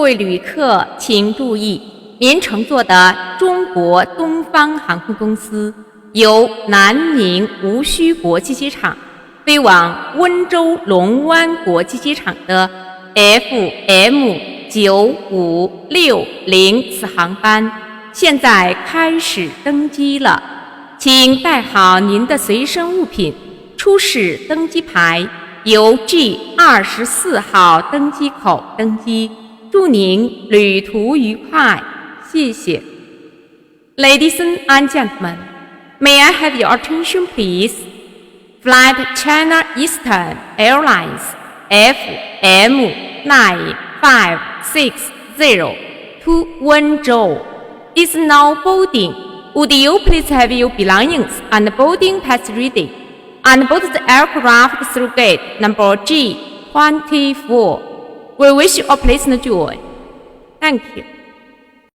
位旅客请注意，您乘坐的中国东方航空公司由南宁无锡国际机场飞往温州龙湾国际机场的 FM9560次航班现在开始登机了，请带好您的随身物品，出示登机牌，由 G24 号登机口登机。祝您旅途愉快，谢谢。Ladies and gentlemen, may I have your attention please? Flight China Eastern Airlines FM9560 to Wenzhou is now boarding. Would you please have your belongings and boarding pass ready and board the aircraft through gate number G24? We wish you a pleasant journey. Thank you.